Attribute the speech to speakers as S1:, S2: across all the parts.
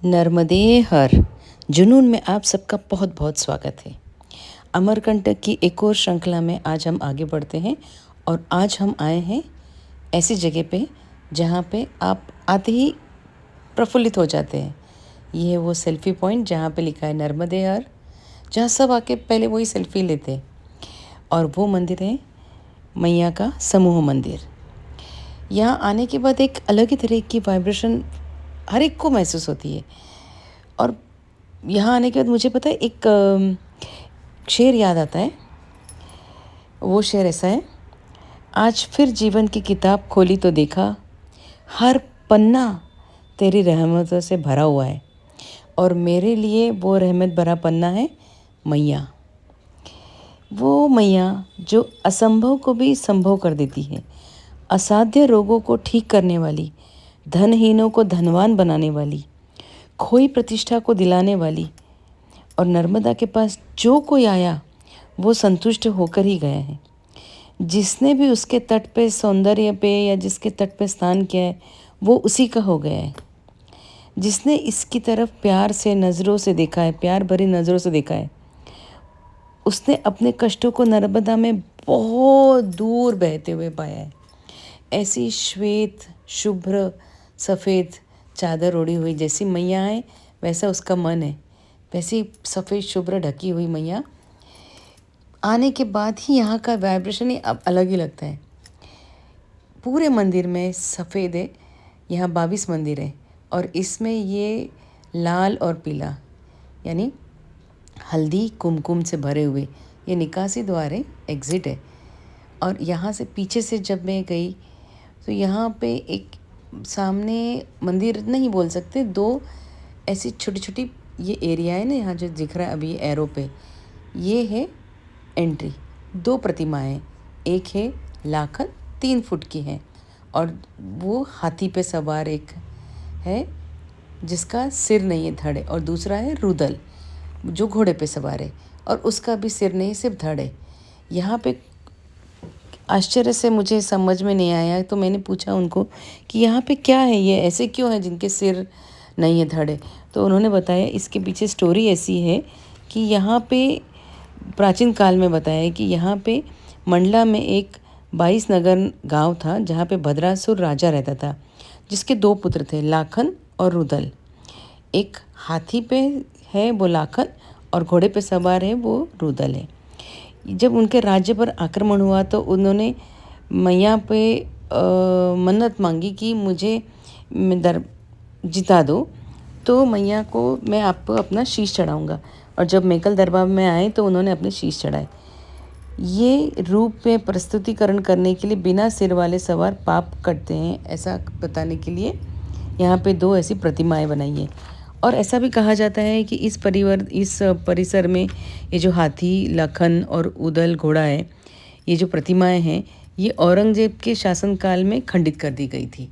S1: नर्मदे हर जुनून में आप सबका बहुत बहुत स्वागत है। अमरकंटक की एक और श्रृंखला में आज हम आगे बढ़ते हैं और आज हम आए हैं ऐसी जगह पे जहाँ पे आप आते ही प्रफुल्लित हो जाते हैं। ये है वो सेल्फ़ी पॉइंट जहाँ पे लिखा है नर्मदे हर, जहाँ सब आके पहले वही सेल्फ़ी लेते हैं। और वो मंदिर है मैया का समूह मंदिर। यहाँ आने के बाद एक अलग ही तरह की वाइब्रेशन हर एक को महसूस होती है। और यहाँ आने के बाद मुझे पता है एक शेर याद आता है। वो शेर ऐसा है, आज फिर जीवन की किताब खोली तो देखा हर पन्ना तेरी रहमतों से भरा हुआ है। और मेरे लिए वो रहमत भरा पन्ना है मैया। वो मैया जो असंभव को भी संभव कर देती है, असाध्य रोगों को ठीक करने वाली, धनहीनों को धनवान बनाने वाली, खोई प्रतिष्ठा को दिलाने वाली। और नर्मदा के पास जो कोई आया वो संतुष्ट होकर ही गया है। जिसने भी उसके तट पे सौंदर्य पे या जिसके तट पे स्नान किया है वो उसी का हो गया है। जिसने इसकी तरफ प्यार से नज़रों से देखा है, प्यार भरी नज़रों से देखा है, उसने अपने कष्टों को नर्मदा में बहुत दूर बहते हुए पाया है। ऐसी श्वेत शुभ्र सफ़ेद चादर ओढ़ी हुई जैसी मैया है, वैसा उसका मन है। वैसी सफ़ेद शुभ्र ढकी हुई मैया आने के बाद ही यहाँ का वाइब्रेशन ही अब अलग ही लगता है। पूरे मंदिर में सफ़ेद है। यहाँ 22 मंदिर है और इसमें ये लाल और पीला यानी हल्दी कुमकुम से भरे हुए ये निकासी द्वार है, एग्ज़िट है। और यहाँ से पीछे से जब मैं गई तो यहाँ पे एक सामने मंदिर नहीं बोल सकते, दो ऐसी छोटी छोटी ये एरिया है ना, यहाँ जो दिख रहा है अभी एरो पे, ये है एंट्री। दो प्रतिमाएं, एक है लाखन 3 फुट की है और वो हाथी पे सवार एक है जिसका सिर नहीं है, धड़ है। और दूसरा है रुदल जो घोड़े पे सवार है और उसका भी सिर नहीं, सिर्फ धड़ है। यहाँ पे आश्चर्य से मुझे समझ में नहीं आया तो मैंने पूछा उनको कि यहाँ पे क्या है, ये ऐसे क्यों है जिनके सिर नहीं है, धड़ है। तो उन्होंने बताया इसके पीछे स्टोरी ऐसी है कि यहाँ पे प्राचीन काल में बताया है कि यहाँ पे मंडला में एक 22 नगर गांव था जहाँ पे भद्रासुर राजा रहता था, जिसके 2 पुत्र थे, लाखन और रुदल। एक हाथी पे है वो लाखन और घोड़े पे सवार है वो रुदल है। जब उनके राज्य पर आक्रमण हुआ तो उन्होंने मैया पे मन्नत मांगी कि मुझे जिता दो, तो मैया को मैं आपको अपना शीश चढ़ाऊँगा। और जब मेकल दरबार में आए तो उन्होंने अपने शीश चढ़ाए। ये रूप में प्रस्तुतिकरण करने के लिए बिना सिर वाले सवार पाप करते हैं, ऐसा बताने के लिए यहाँ पे 2 ऐसी प्रतिमाएं बनाई हैं। और ऐसा भी कहा जाता है कि इस परिसर में ये जो हाथी लखन और उदल घोड़ा है, ये जो प्रतिमाएं हैं, ये औरंगजेब के शासनकाल में खंडित कर दी गई थी।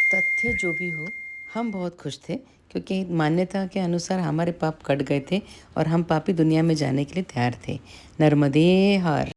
S1: तथ्य जो भी हो, हम बहुत खुश थे क्योंकि मान्यता के अनुसार हमारे पाप कट गए थे और हम पापी दुनिया में जाने के लिए तैयार थे। नर्मदे हर।